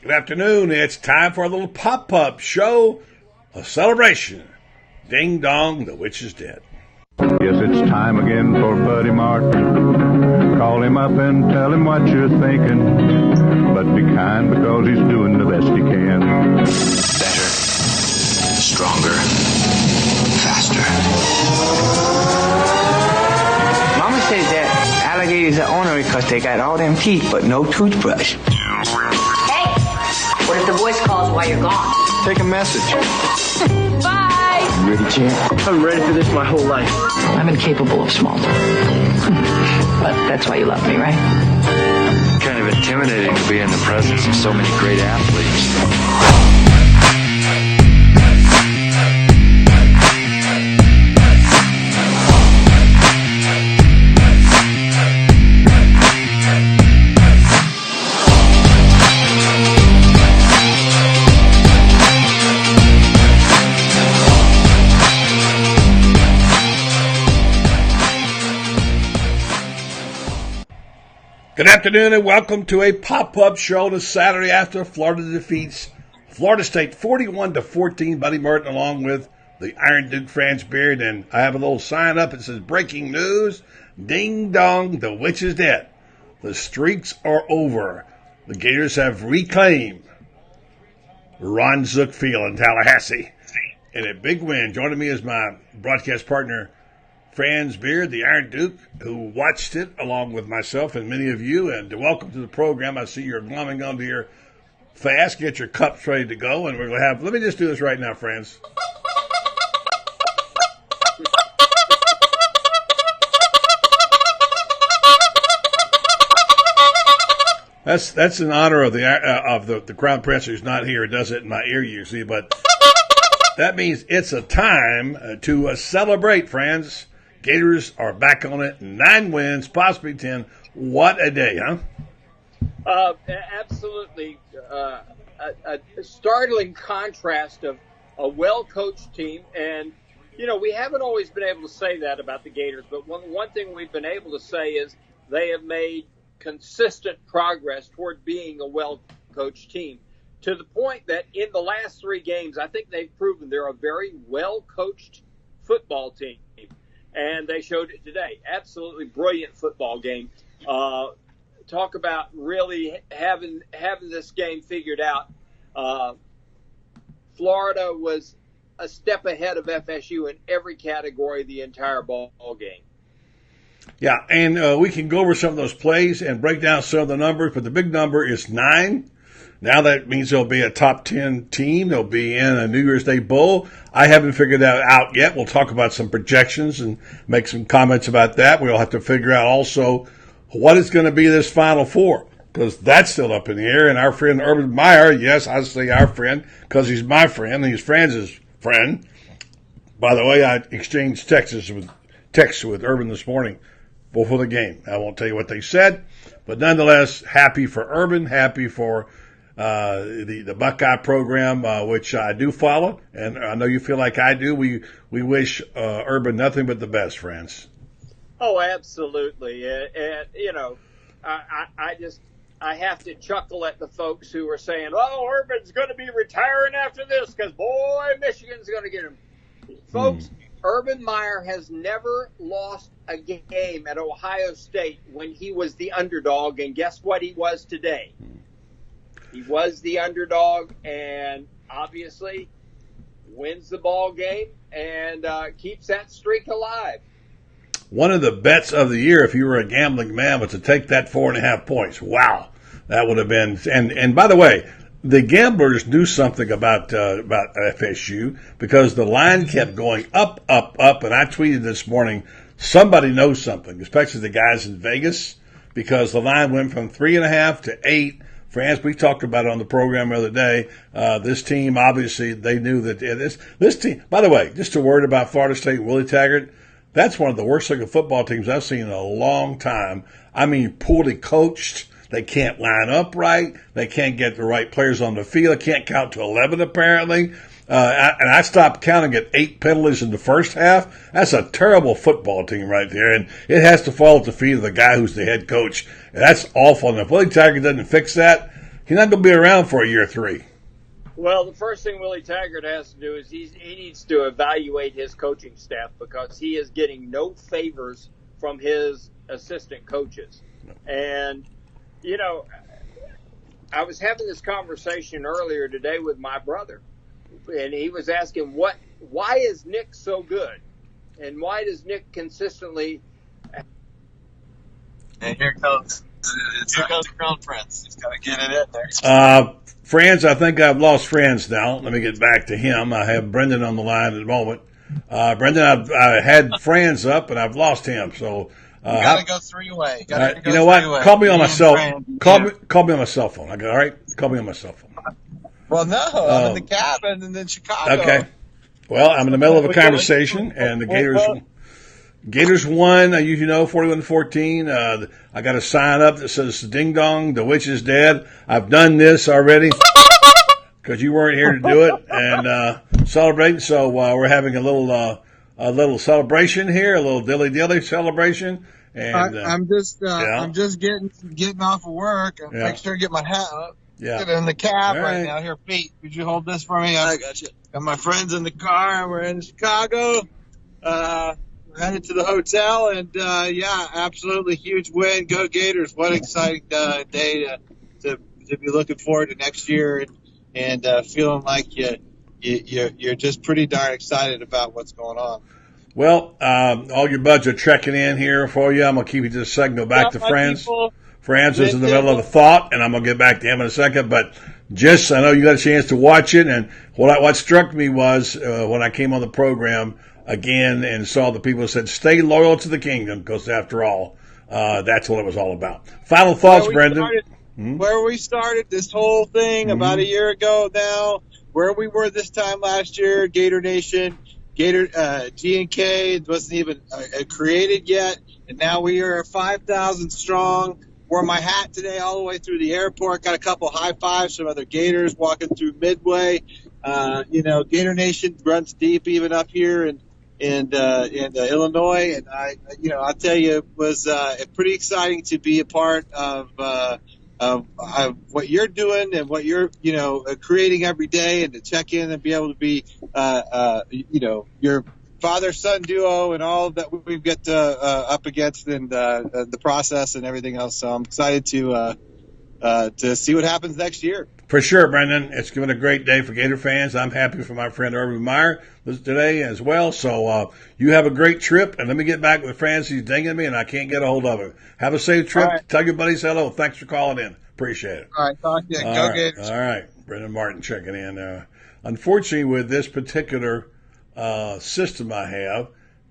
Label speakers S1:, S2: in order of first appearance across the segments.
S1: Good afternoon. It's time for a little pop-up show, a celebration. Ding dong, the witch is dead.
S2: Yes, it's time again for Buddy Martin. Call him up and tell him what you're thinking. But be kind because he's doing the best he can.
S3: Better, stronger, faster.
S4: Mama says that alligators are ornery because they got all them teeth but no toothbrush.
S5: Hey, what if the voice calls while you're gone?
S2: Take a message.
S5: Bye!
S4: You ready, champ?
S6: I'm ready for this my whole life.
S7: I'm incapable of small talk. But that's why you love me, right?
S8: Kind of intimidating to be in the presence of so many great athletes.
S1: Good afternoon and welcome to a pop-up show this Saturday after Florida defeats Florida State 41-14. Buddy Martin along with the Iron Duke Franz Beard, and I have a little sign up that says breaking news, ding dong, the witch is dead. The streaks are over. The Gators have reclaimed Ron Zook Field in Tallahassee. And a big win. Joining me is my broadcast partner, Franz Beard, the Iron Duke, who watched it along with myself and many of you. And welcome to the program. I see you're glomming onto your fast. Get your cups ready to go. And we're going to have, let me just do this right now, Franz. That's in honor of the Crown Prince, who's not here. Does it in my ear, you see. But that means it's a time to celebrate, Franz. Gators are back on it. 9 wins, possibly 10. What a day, huh?
S6: Absolutely. A startling contrast of a well-coached team. And, you know, we haven't always been able to say that about the Gators. But one thing we've been able to say is they have made consistent progress toward being a well-coached team. To the point that in the last 3 games, I think they've proven they're a very well-coached football team. And they showed it today. Absolutely brilliant football game. Talk about really having this game figured out. Florida was a step ahead of FSU in every category the entire ball game.
S1: Yeah, and we can go over some of those plays and break down some of the numbers, but the big number is 9. Now that means they'll be a top 10 team. They'll be in a New Year's Day Bowl. I haven't figured that out yet. We'll talk about some projections and make some comments about that. We'll have to figure out also what is going to be this Final Four, because that's still up in the air. And our friend Urban Meyer, yes, I say our friend because he's my friend and he's Franz's friend. By the way, I exchanged texts with Urban this morning before the game. I won't tell you what they said, but nonetheless, happy for Urban, happy for the Buckeye program, which I do follow, and I know you feel like I do. We wish Urban nothing but the best, Franz.
S6: Oh, absolutely. And you know, I have to chuckle at the folks who are saying, "Oh, Urban's going to be retiring after this because boy, Michigan's going to get him." Folks, Urban Meyer has never lost a game at Ohio State when he was the underdog, and guess what he was today? He was the underdog, and obviously wins the ball game and keeps that streak alive.
S1: One of the bets of the year, if you were a gambling man, was to take that 4.5 points. Wow, that would have been. And by the way, the gamblers knew something about FSU because the line kept going up, up, up. And I tweeted this morning, somebody knows something, especially the guys in Vegas, because the line went from 3.5 to 8. Franz, we talked about it on the program the other day. This team, obviously, they knew that this team. By the way, just a word about Florida State, Willie Taggart. That's one of the worst looking football teams I've seen in a long time. I mean, poorly coached. They can't line up right. They can't get the right players on the field. They can't count to 11, apparently. And I stopped counting at 8 penalties in the first half. That's a terrible football team right there. And it has to fall at the feet of the guy who's the head coach. And that's awful. And if Willie Taggart doesn't fix that, he's not going to be around for a year 3.
S6: Well, the first thing Willie Taggart has to do is he needs to evaluate his coaching staff, because he is getting no favors from his assistant coaches. And, you know, I was having this conversation earlier today with my brother, and he was asking why is Nick so good? And why does Nick consistently...
S9: And here comes the Crown Prince. He's got to get it in there.
S1: Franz, I think I've lost Franz now. Let me get back to him. I have Brendan on the line at the moment. Brendan, I had Franz up, and I've lost him. So
S9: got to go 3-way.
S1: You know what? Call me on my cell. Call me on my cell phone. All right, call me on my cell phone.
S9: Well, no, I'm in the cabin and in Chicago.
S1: Okay. Well, I'm in the middle of a conversation, and the Gators won, as you know, 41-14. I got a sign up that says, "Ding dong, the witch is dead." I've done this already because you weren't here to do it and celebrate. So we're having a little celebration here, a little dilly celebration. And
S9: I'm just getting off of work and make sure to get my hat up.
S1: Yeah.
S9: Get in the cab right now. Here, Pete, could you hold this for me? I got you. Got my friends in the car, and we're in Chicago. Headed to the hotel, and absolutely huge win. Go Gators! What an exciting day to be looking forward to next year, and feeling like you're just pretty darn excited about what's going on.
S1: Well, all your buds are checking in here for you. I'm gonna keep you just a second. Go back to Franz. Franz is in the middle of a thought, and I'm gonna get back to him in a second. But I know you got a chance to watch it, and what struck me was when I came on the program again and saw the people said, "Stay loyal to the kingdom," because after all, that's what it was all about. Final thoughts, Brendan.
S9: Where we started this whole thing about a year ago now, where we were this time last year, Gator Nation, G&K wasn't even created yet, and now we are 5,000 strong. Wore my hat today all the way through the airport. Got a couple high fives from other Gators walking through Midway. Gator Nation runs deep even up here in Illinois, and I'll tell you, it was pretty exciting to be a part of what you're doing and what you're creating every day, and to check in and be able to be your father-son duo and all that we've got up against and the process and everything else. So I'm excited to see what happens next year.
S1: For sure, Brendan. It's been a great day for Gator fans. I'm happy for my friend Irvin Meyer today as well. So you have a great trip, and let me get back with Franz. He's dinging me, and I can't get a hold of him. Have a safe trip. Right. Tell your buddies hello. Thanks for calling in. Appreciate it.
S9: All right, talk to you. Go Gators.
S1: All right, Brendan Martin checking in. Unfortunately, with this particular system I have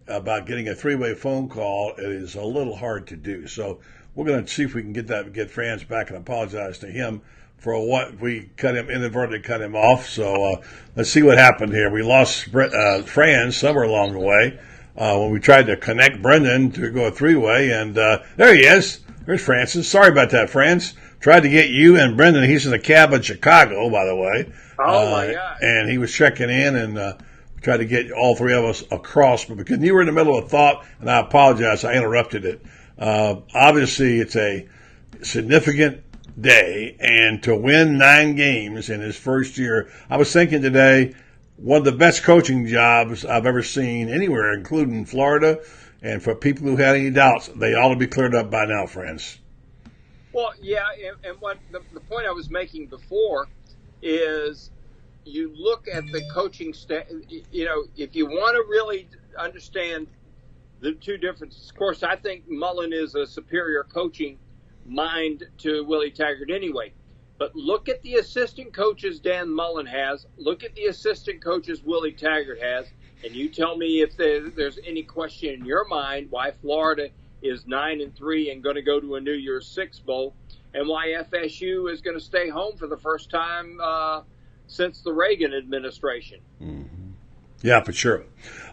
S1: about getting a 3-way phone call, it is a little hard to do. So we're going to see if we can get Franz back and apologize to him for what we inadvertently cut him off. So let's see what happened here. We lost Franz somewhere along the way when we tried to connect Brendan to go a 3-way, and there he is. There's Francis. Sorry about that, Franz. Tried to get you and Brendan. He's in the cab in Chicago, by the way.
S6: Oh, my God.
S1: And he was checking in, and tried to get all three of us across, but because you were in the middle of a thought, and I apologize, I interrupted it. Obviously, it's a significant day, and to win 9 games in his first year, I was thinking today, one of the best coaching jobs I've ever seen anywhere, including Florida. And for people who had any doubts, they ought to be cleared up by now, friends.
S6: Well, yeah, and what the point I was making before is, you look at the coaching staff. If you want to really understand the two differences, of course, I think Mullen is a superior coaching mind to Willie Taggart anyway. But look at the assistant coaches Dan Mullen has. Look at the assistant coaches Willie Taggart has. And you tell me if there's any question in your mind why Florida is 9-3 and going to go to a New Year's Six Bowl, and why FSU is going to stay home for the first time since the Reagan administration.
S1: Mm-hmm. Yeah, for sure.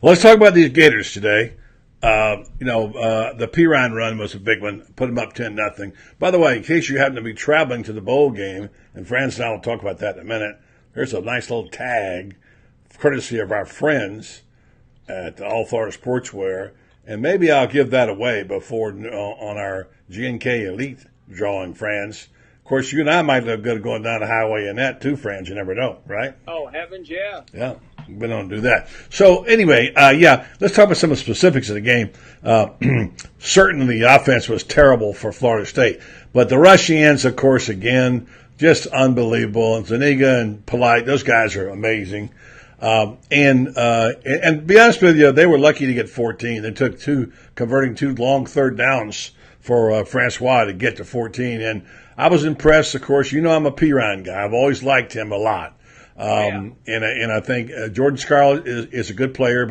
S1: Let's talk about these Gators today. The Pirine run was a big one. Put them up 10-0. By the way, in case you happen to be traveling to the bowl game, and Franz and I will talk about that in a minute, there's a nice little tag, courtesy of our friends at All Florida Sportswear, and maybe I'll give that away before on our G&K Elite drawing, Franz. Of course, you and I might look good going down the highway in that too, Franz. You never know, right?
S6: Oh, heavens, yeah.
S1: Yeah, we've been on to do that. So anyway, let's talk about some of the specifics of the game. Certainly, the offense was terrible for Florida State, but the rush-ins, of course, again, just unbelievable. And Zuniga and Polite, those guys are amazing. And to be honest with you, they were lucky to get 14. They took converting 2 long third downs for Francois to get to 14. And I was impressed, of course. You know I'm a Piran guy. I've always liked him a lot. And I think Jordan Scarlett is a good player.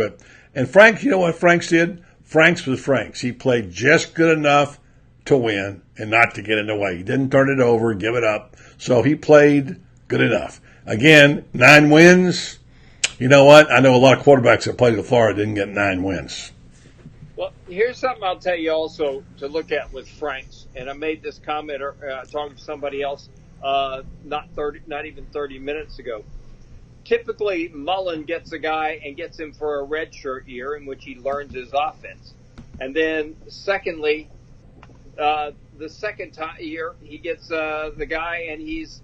S1: And Frank, you know what Franks did? Franks was Franks. He played just good enough to win and not to get in the way. He didn't turn it over, give it up. So he played good enough. Again, 9 wins. You know what? I know a lot of quarterbacks that played at Florida didn't get 9 wins.
S6: Well, here's something I'll tell you also to look at with Franks. And I made this comment talking to somebody else not even 30 minutes ago. Typically, Mullen gets a guy and gets him for a redshirt year in which he learns his offense. And then, secondly, the second year, he gets the guy and he's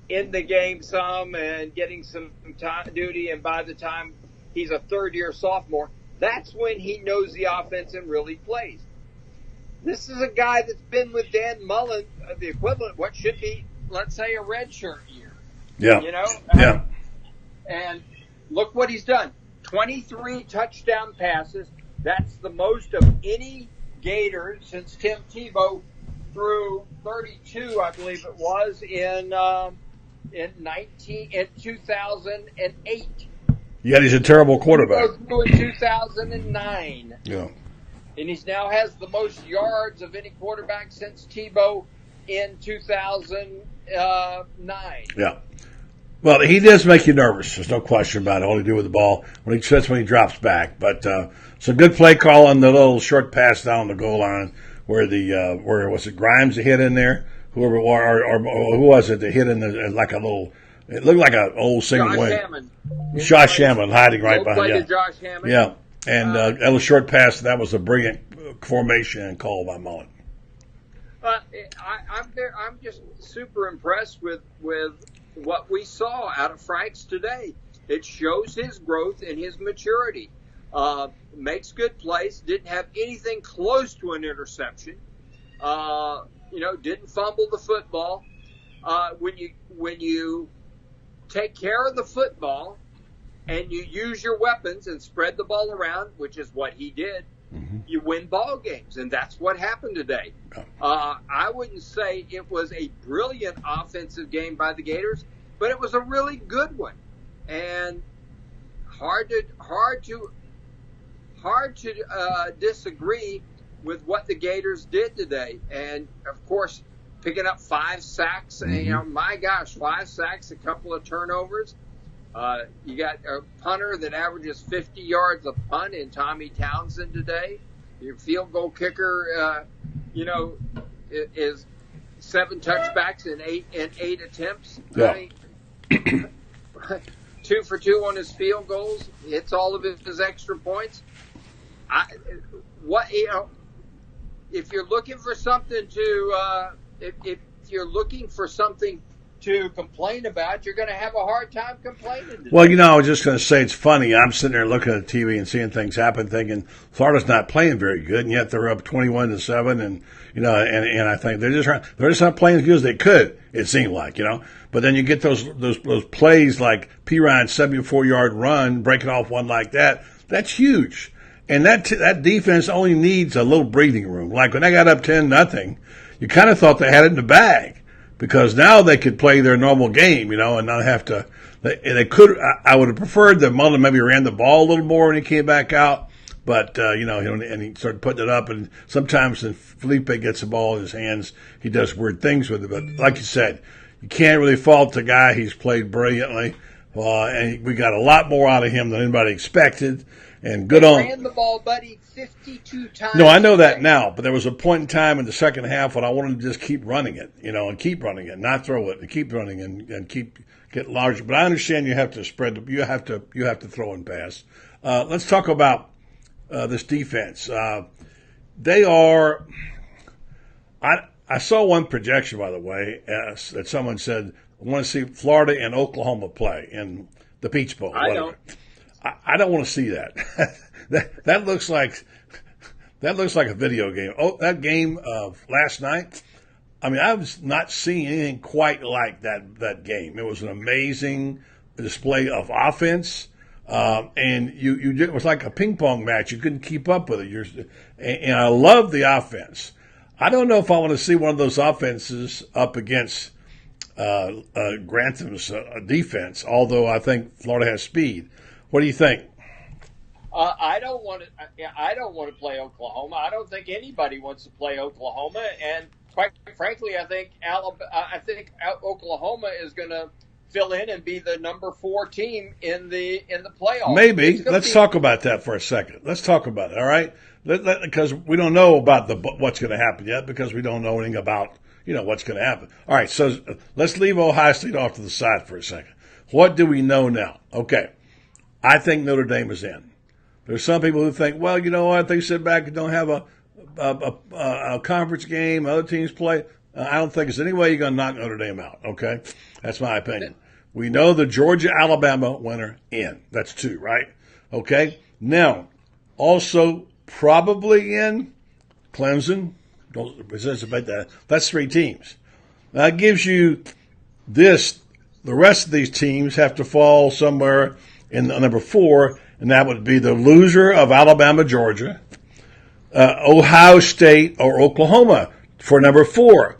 S6: in the game some and getting some time duty. And by the time he's a third-year sophomore, that's when he knows the offense and really plays. This is a guy that's been with Dan Mullen, the equivalent, what should be, let's say, a redshirt year.
S1: Yeah.
S6: You know?
S1: Yeah.
S6: And look what he's done. 23 touchdown passes. That's the most of any Gator since Tim Tebow threw 32, I believe it was, in 2008.
S1: Yet he's a terrible quarterback.
S6: He threw in 2009.
S1: Yeah.
S6: And he now has the most yards of any quarterback since Tebow in 2009.
S1: Yeah. Well, he does make you nervous. There's no question about it. All he do with the ball when he drops back. But some good play call on the little short pass down the goal line where where was it Grimes that hit in there? Whoever or who was it that hit in the like a little? It looked like an old single wing. Josh Hammond hiding right behind. Yeah.
S6: Josh Hammond.
S1: Yeah, and that was a short pass. That was a brilliant formation and call by Mullen.
S6: I'm just super impressed with what we saw out of Franks today. It shows his growth and his maturity. Makes good plays. Didn't have anything close to an interception. Didn't fumble the football. When you take care of the football and you use your weapons and spread the ball around, which is what he did, you win ball games, and that's what happened today. I wouldn't say it was a brilliant offensive game by the Gators, but it was a really good one, and hard to disagree with what the Gators did today. And of course, picking up 5 sacks, and my gosh, 5 sacks, a couple of turnovers. You got a punter that averages 50 yards a punt in Tommy Townsend today. Your field goal kicker, is 7 touchbacks in eight attempts.
S1: Yeah.
S6: 2 for 2 on his field goals. Hits all of his extra points. If you're looking for something to complain about, you're going to have a hard time complaining today.
S1: Well, I was just going to say it's funny. I'm sitting there looking at the TV and seeing things happen, thinking Florida's not playing very good, and yet they're up 21-7, and I think they're just not playing as good as they could. It seemed like, But then you get those plays like Piran's 74-yard run, breaking off one like that. That's huge, and that defense only needs a little breathing room. Like when they got up 10-0, you kind of thought they had it in the bag. Because now they could play their normal game, and not have to. They could. I would have preferred that Mullen maybe ran the ball a little more when he came back out, but and he started putting it up. And sometimes when Felipe gets the ball in his hands, he does weird things with it. But like you said, you can't really fault the guy. He's played brilliantly, and we got a lot more out of him than anybody expected. And good on.
S6: Ran the ball, buddy, 52 times.
S1: No, I know that now, but there was a point in time in the second half when I wanted to just keep running it, and keep running it, not throw it, and keep running and get larger. But I understand you have to spread. You have to throw and pass. Let's talk about this defense. They are. I saw one projection, by the way, that someone said, I want to see Florida and Oklahoma play in the Peach Bowl.
S6: I don't.
S1: I don't want to see that. that looks like a video game. Oh, that game of last night. I mean, I've not seen anything quite like that game. It was an amazing display of offense, and it was like a ping pong match. You couldn't keep up with it. And I love the offense. I don't know if I want to see one of those offenses up against Grantham's defense, although I think Florida has speed. What do you think?
S6: I don't want to play Oklahoma. I don't think anybody wants to play Oklahoma. And quite frankly, I think Oklahoma is going to fill in and be the number 4 team in the playoffs.
S1: Maybe. Let's talk about that for a second. Let's talk about it. All right, because we don't know about what's going to happen yet, because we don't know anything about what's going to happen. All right, so let's leave Ohio State off to the side for a second. What do we know now? Okay, I think Notre Dame is in. There's some people who think, well, you know what? They sit back and don't have a conference game. Other teams play. I don't think there's any way you're going to knock Notre Dame out. Okay, that's my opinion. We know the Georgia-Alabama winner in. That's 2, right? Okay. Now, also probably in Clemson. Don't anticipate that. That's 3 teams. That gives you this. The rest of these teams have to fall somewhere in number 4, and that would be the loser of Alabama, Georgia, Ohio State, or Oklahoma for number 4.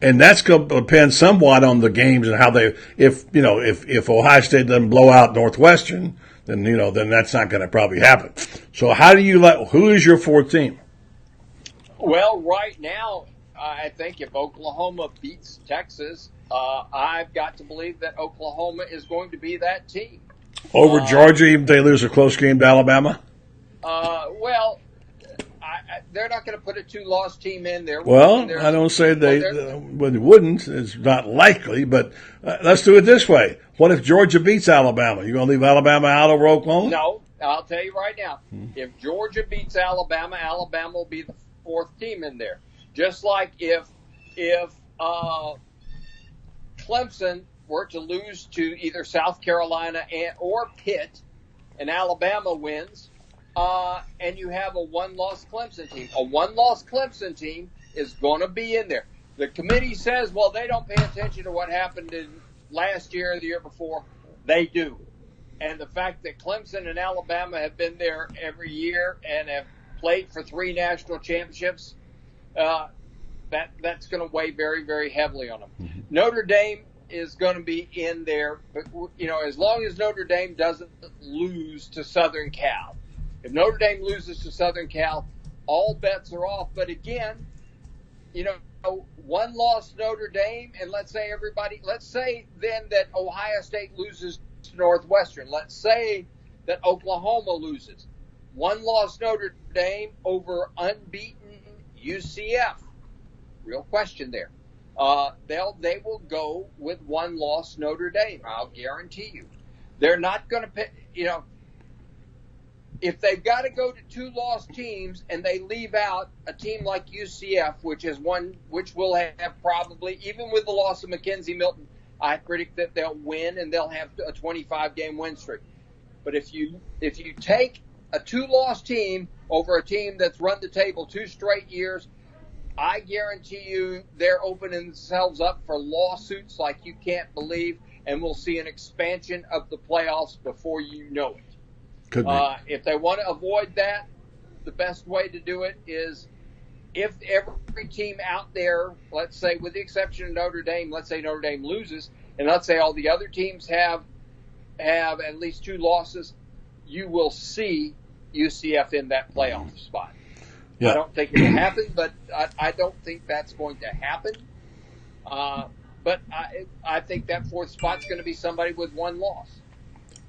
S1: And that's going to depend somewhat on the games and how they. If Ohio State doesn't blow out Northwestern, then that's not going to probably happen. So how do you who is your 4th team?
S6: Well, right now, I think if Oklahoma beats Texas, I've got to believe that Oklahoma is going to be that team.
S1: Over Georgia, even if they lose a close game to Alabama?
S6: Well, they're not going to put a 2-loss team in there.
S1: Well, I don't say they wouldn't. It's not likely, but let's do it this way. What if Georgia beats Alabama? You going to leave Alabama out over Oklahoma?
S6: No, I'll tell you right now. If Georgia beats Alabama, Alabama will be the 4th team in there. Just like if Clemson were to lose to either South Carolina or Pitt, and Alabama wins, and you have a 1-loss Clemson team. A 1-loss Clemson team is going to be in there. The committee says, well, they don't pay attention to what happened in last year or the year before. They do. And the fact that Clemson and Alabama have been there every year and have played for 3 national championships, that's going to weigh very, very heavily on them. Mm-hmm. Notre Dame is going to be in there, but as long as Notre Dame doesn't lose to Southern Cal. If Notre Dame loses to Southern Cal, all bets are off. But again, 1-loss Notre Dame, and let's say then that Ohio State loses to Northwestern. Let's say that Oklahoma loses. 1-loss Notre Dame over unbeaten UCF. Real question there. They will go with 1-loss Notre Dame. I'll guarantee you. They're not going to pick, if they've got to go to 2-loss teams and they leave out a team like UCF, which will have probably, even with the loss of Mackenzie Milton, I predict that they'll win and they'll have a 25-game win streak. But if you take a 2-loss team over a team that's run the table 2 straight years, I guarantee you they're opening themselves up for lawsuits like you can't believe, and we'll see an expansion of the playoffs before you know it.
S1: Could be.
S6: If they want to avoid that, the best way to do it is if every team out there, let's say with the exception of Notre Dame, let's say Notre Dame loses, and let's say all the other teams have at least 2 losses, you will see UCF in that playoff spot. Yeah. I don't think it will happen, but I don't think that's going to happen. But I think that 4th spot's going to be somebody with 1 loss.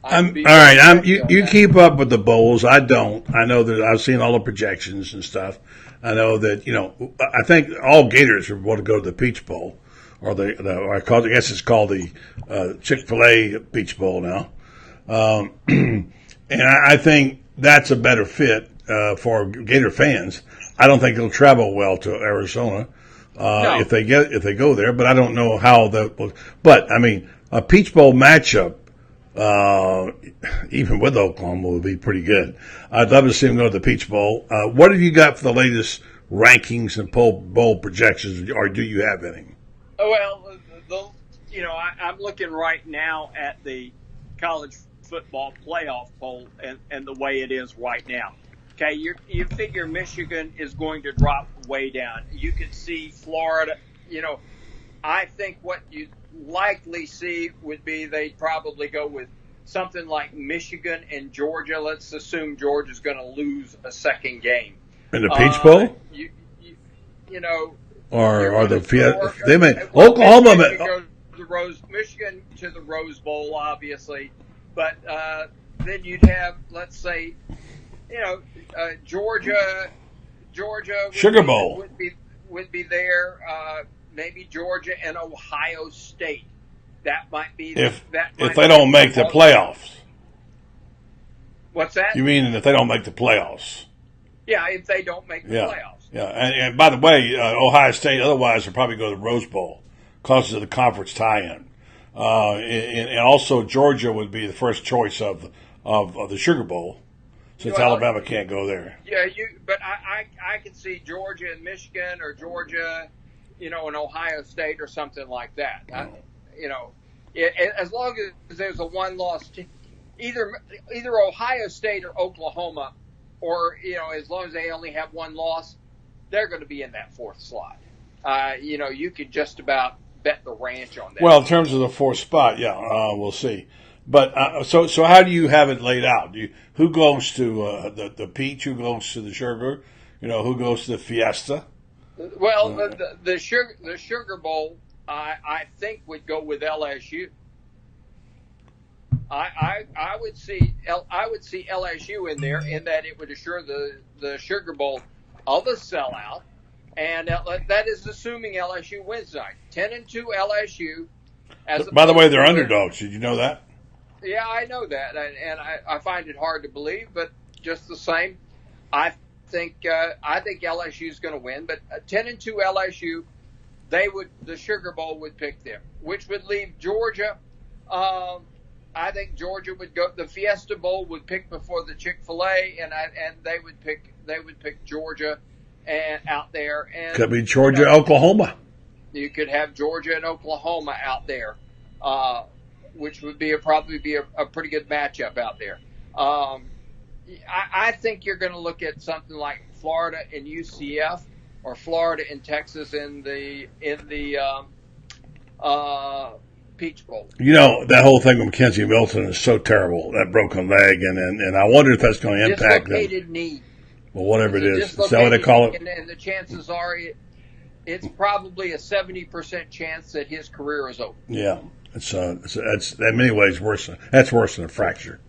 S1: All right. You keep up with the bowls. I don't. I know that I've seen all the projections and stuff. I know that I think all Gators want to go to the Peach Bowl, or I guess it's called the Chick-fil-A Peach Bowl now. And I think that's a better fit for Gator fans. I don't think they'll travel well to Arizona. if they go there. But I don't know how that will. But I mean, a Peach Bowl matchup, even with Oklahoma, would be pretty good. I'd love to see them go to the Peach Bowl. What have you got for the latest rankings and bowl projections, or do you have any?
S6: Well, I'm looking right now at the college football playoff poll and the way it is right now. Okay, you figure Michigan is going to drop way down. You could see Florida. I think what you likely see would be they'd probably go with something like Michigan and Georgia. Let's assume Georgia's going to lose a second game.
S1: In the Peach Bowl? Or they may Oklahoma.
S6: Michigan to the Rose Bowl, obviously, but then you'd have, let's say, Georgia
S1: Sugar Bowl
S6: would be there. Maybe Georgia and Ohio State. That might be
S1: if they don't make the playoffs.
S6: What's that?
S1: You mean if they don't make the playoffs?
S6: Yeah, if they don't make the playoffs.
S1: Yeah, and by the way, Ohio State otherwise will probably go to the Rose Bowl because of the conference tie-in. And also Georgia would be the first choice of the Sugar Bowl since Alabama can't go there.
S6: Yeah, but I can see Georgia and Michigan or Georgia, and Ohio State or something like that. As long as there's a one-loss team, either Ohio State or Oklahoma, or as long as they only have one loss, they're going to be in that fourth slot. You could just about bet the ranch on that.
S1: Well, in terms of the fourth spot, we'll see. But so how do you have it laid out? Who goes to the Peach? Who goes to the Sugar? Who goes to the Fiesta?
S6: Well, the Sugar Bowl, I think would go with LSU. I would see LSU in there, in that it would assure the Sugar Bowl of a sellout, and that is assuming LSU wins tonight. 10-2 LSU.
S1: By the way, they're underdogs. Did you know that?
S6: Yeah, I know that, and I find it hard to believe, but just the same, I think LSU is going to win. But 10-2 LSU, the Sugar Bowl would pick them, which would leave Georgia. I think Georgia would go. The Fiesta Bowl would pick before the Chick-fil-A, and they would pick Georgia out there. And
S1: could be Georgia, Oklahoma.
S6: You could have Georgia and Oklahoma out there, which would probably be a pretty good matchup out there. I think you're going to look at something like Florida and UCF, or Florida and Texas in the Peach Bowl.
S1: That whole thing with Mackenzie Milton is so terrible, that broken leg, and I wonder if that's going to impact them.
S6: Dislocated knee.
S1: Well, whatever it is. Is that what they call it?
S6: And the chances are it's probably a 70% chance that his career is over.
S1: Yeah. It's in many ways worse. That's worse than a fracture.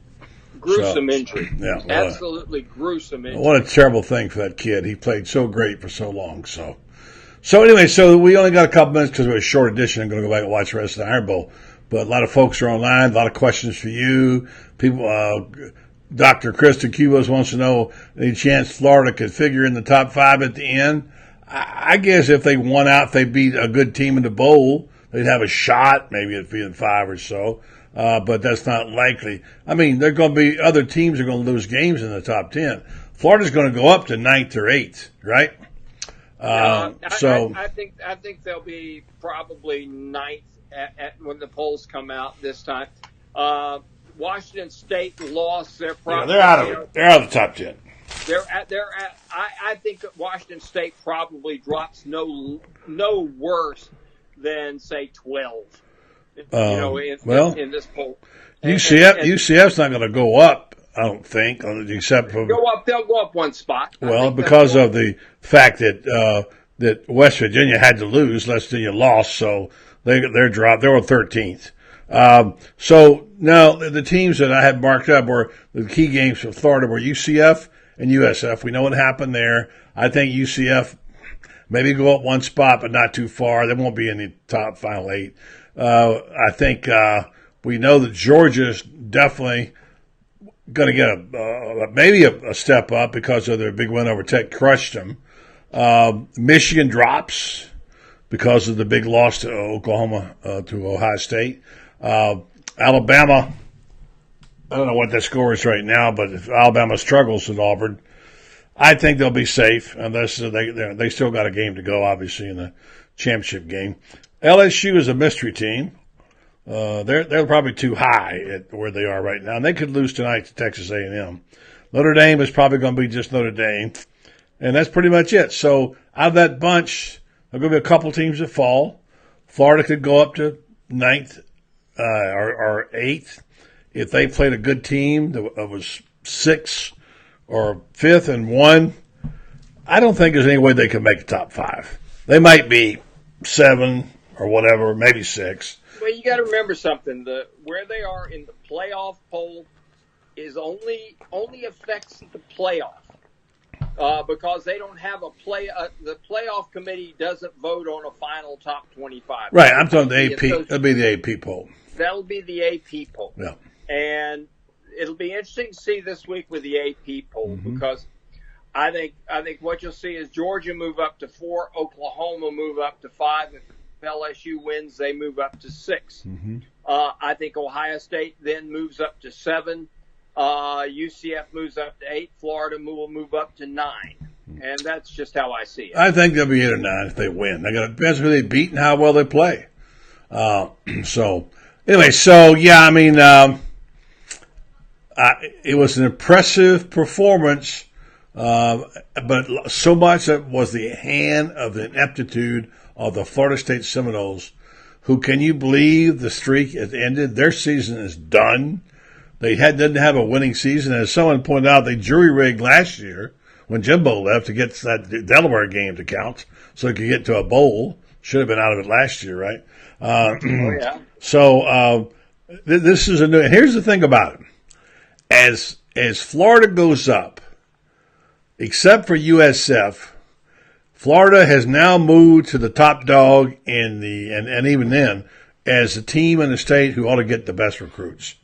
S6: Gruesome injury.
S1: Yeah.
S6: Absolutely gruesome injury.
S1: What a terrible thing for that kid. He played so great for so long, So anyway, we only got a couple minutes because we're a short edition. I'm going to go back and watch the rest of the Iron Bowl. But a lot of folks are online. A lot of questions for you. People, Dr. Kristen Cubos wants to know, any chance Florida could figure in the top 5 at the end? I guess if they won out, if they beat a good team in the bowl, they'd have a shot, maybe at being 5 or so. But that's not likely. I mean, there are going to be other teams are going to lose games in the top 10. Florida's going to go up to 9th or 8th, right?
S6: I think they'll be probably 9th when the polls come out this time. Washington State lost. They're
S1: out of it. They're out of the top 10.
S6: I think that Washington State probably drops no worse than, say, 12. In this poll.
S1: UCF's not going to go up, I don't think, except for
S6: they'll go up one spot.
S1: Well, because of the fact that West Virginia had to lose, West Virginia lost, so they're dropped. They were 13th. So now the teams that I had marked up were the key games for Florida were UCF and USF. We know what happened there. I think UCF maybe go up one spot, but not too far. They won't be in the top final 8. I think we know that Georgia's definitely going to get maybe a step up because of their big win over Tech, crushed them. Michigan drops. because of the big loss to Oklahoma, to Ohio State. Alabama, I don't know what that score is right now, but if Alabama struggles at Auburn, I think they'll be safe unless they still got a game to go, obviously, in the championship game. LSU is a mystery team. They're probably too high at where they are right now, and they could lose tonight to Texas A&M. Notre Dame is probably going to be just Notre Dame, and that's pretty much it. So out of that bunch, there are going to be a couple teams that fall. Florida could go up to 9th or 8th if they played a good team that was 6th or 5th and 1. I don't think there's any way they could make the top 5. They might be 7 or whatever, maybe 6.
S6: Well, you got to remember something. Where they are in the playoff poll is only affects the playoff because they don't have the playoff committee doesn't vote on a final top 25.
S1: Right, I'm talking the AP. That'll be the AP poll.
S6: That'll be the AP poll.
S1: Yeah,
S6: and it'll be interesting to see this week with the AP poll because I think what you'll see is Georgia move up to 4, Oklahoma move up to 5. If LSU wins, they move up to 6. I think Ohio State then moves up to 7. UCF moves up to 8. Florida will move up to 9. And that's just how I see it.
S1: I think they'll be 8 or 9 if they win. They got to depends who they beat and how well they play. So anyway, yeah, I mean, it was an impressive performance, but so much of it was the hand of the ineptitude of the Florida State Seminoles, who, can you believe the streak has ended? Their season is done. They didn't have a winning season. As someone pointed out, they jury-rigged last year when Jimbo left to get that Delaware game to count so they could get to a bowl. Should have been out of it last year, right?
S6: Yeah.
S1: So this is a new – and here's the thing about it. As Florida goes up, except for USF, Florida has now moved to the top dog and even then, as a team in the state who ought to get the best recruits.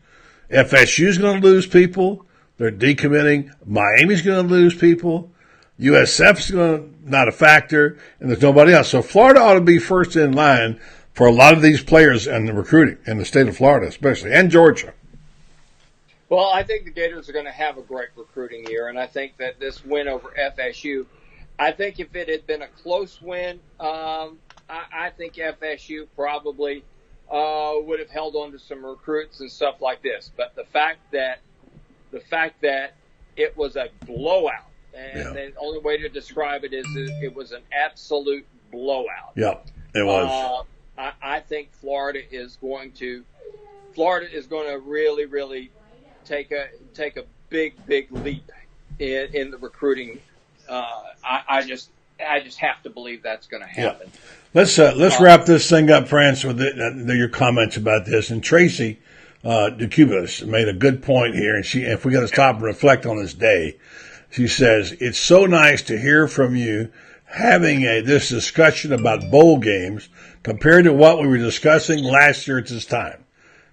S1: FSU's going to lose people. They're decommitting. Miami's going to lose people. USF's not a factor, and there's nobody else. So Florida ought to be first in line for a lot of these players and the recruiting in the state of Florida, especially, and Georgia.
S6: Well, I think the Gators are going to have a great recruiting year, and I think that this win over FSU, I think if it had been a close win, I think FSU probably would have held on to some recruits and stuff like this. But the fact that it was a blowout, and the only way to describe it is it was an absolute blowout.
S1: Yep, it was.
S6: I think Florida is going to really, really take a big leap in the recruiting. I just have to believe that's going to happen.
S1: Yeah. Let's wrap this thing up, Franz, with your comments about this. And Tracy DeCubas made a good point here, and if we got to stop and reflect on this day, she says it's so nice to hear from you having this discussion about bowl games compared to what we were discussing last year at this time.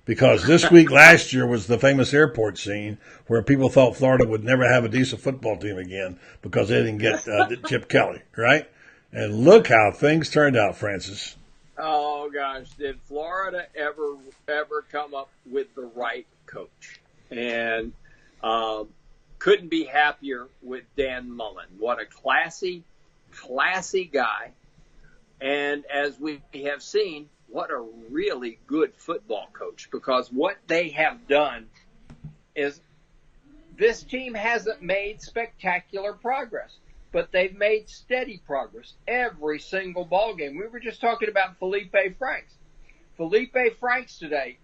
S1: Because this week last year was the famous airport scene where people thought Florida would never have a decent football team again because they didn't get Chip Kelly, right? And look how things turned out, Francis.
S6: Oh, gosh. Did Florida ever come up with the right coach? And couldn't be happier with Dan Mullen. What a classy guy. And as we have seen, what a really good football coach, because what they have done is this team hasn't made spectacular progress, but they've made steady progress every single ball game. We were just talking about Felipe Franks. Felipe Franks today,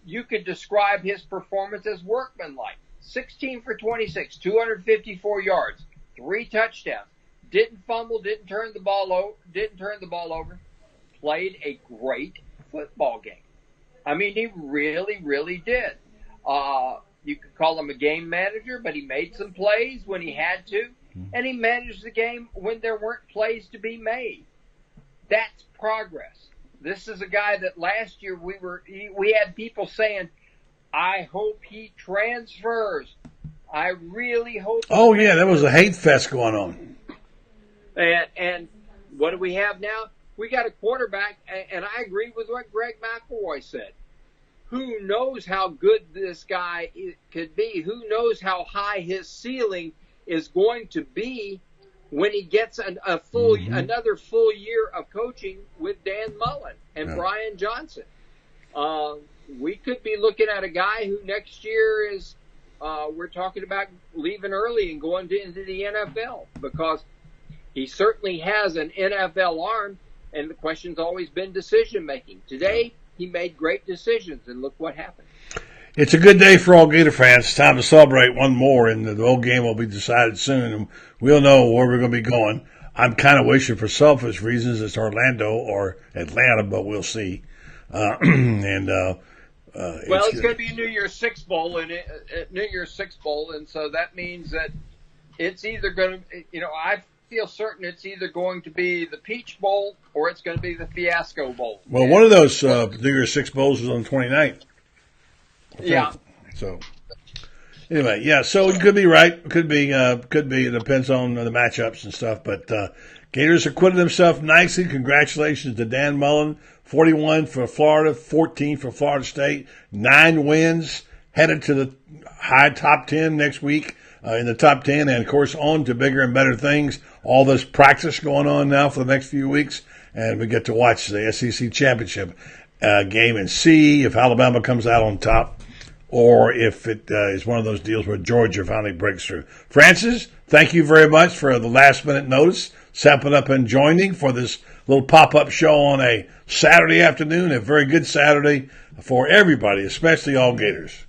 S6: you could describe his performance as workmanlike. 16 for 26, 254 yards, 3 touchdowns. Didn't fumble, didn't turn the ball over. Played a great football game. I mean, he really, really did. You could call him a game manager, but he made some plays when he had to, and he managed the game when there weren't plays to be made. That's progress. This is a guy that last year we had people saying, I hope he transfers. I really hope.
S1: Oh, yeah, there was a hate fest going on.
S6: And what do we have now? We got a quarterback, and I agree with what Greg McElroy said. Who knows how good this guy could be? Who knows how high his ceiling is going to be when he gets another full year of coaching with Dan Mullen and Brian Johnson? We could be looking at a guy who next year is, we're talking about leaving early and going into the NFL, because he certainly has an NFL arm, and the question's always been decision making. Today, he made great decisions, and look what happened.
S1: It's a good day for all Gator fans. It's time to celebrate one more, and the whole game will be decided soon, and we'll know where we're going to be going. I'm kind of wishing for selfish reasons it's Orlando or Atlanta, but we'll see.
S6: Well, it's going to be New Year's Six Bowl, and so that means that it's either going to, I feel certain it's either going to be the Peach Bowl or it's going to be the Fiasco Bowl.
S1: Well, one of those New Year's Six Bowls is on the 29th.
S6: Yeah.
S1: So anyway, so it could be right. Could be. It depends on the matchups and stuff. But Gators acquitted themselves nicely. Congratulations to Dan Mullen. 41 for Florida, 14 for Florida State. 9 wins, headed to the high top 10 next week in the top 10, and of course on to bigger and better things. All this practice going on now for the next few weeks, and we get to watch the SEC championship game and see if Alabama comes out on top, or if it is one of those deals where Georgia finally breaks through. Francis, thank you very much for the last-minute notice, stepping up and joining for this little pop-up show on a Saturday afternoon, a very good Saturday for everybody, especially all Gators.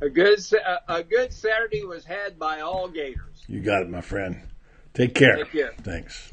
S6: A good Saturday was had by all Gators.
S1: You got it, my friend. Take care.
S6: Take care.
S1: Thanks.